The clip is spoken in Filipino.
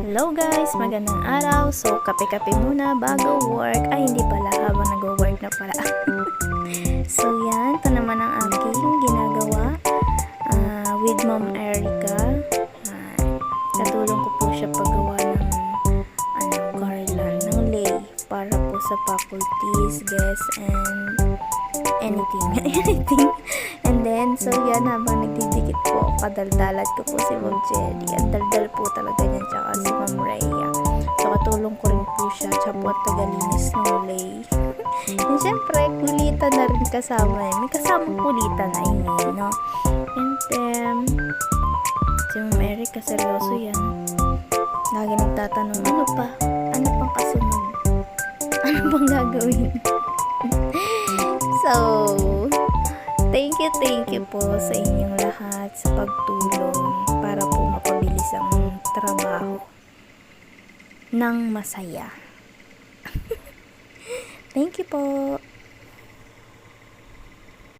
Hello guys, magandang araw. So, kape-kape muna bago work. Ay, hindi pala, habang nag-work na pala. So, yan. Ito naman ang aking ginagawa with Ma'am Erica. Katulong ko po siya paggawa ng garland, ng lay para po sa faculties, guests, and anything. Anything. And then, so yan, habang nagdidikit po, kadaldalat ko po si Ma'am Jelly. Ang daldal po talaga niya, tsaka si Ma'am Rhea. So, katulong ko rin po siya, tsaka po at tagalinis ng lay. And syempre, kulitan na rin kasama eh. May kasama kulitan, I mean, no? And then, si Ma'am Erica, seryoso yan. Lagi nagtatanong, ano pa? Ano pang kasunod? Ano pang gagawin? So, thank you po sa inyong lahat sa pagtulong para po mapabilis ang trabaho ng masaya. Thank you po.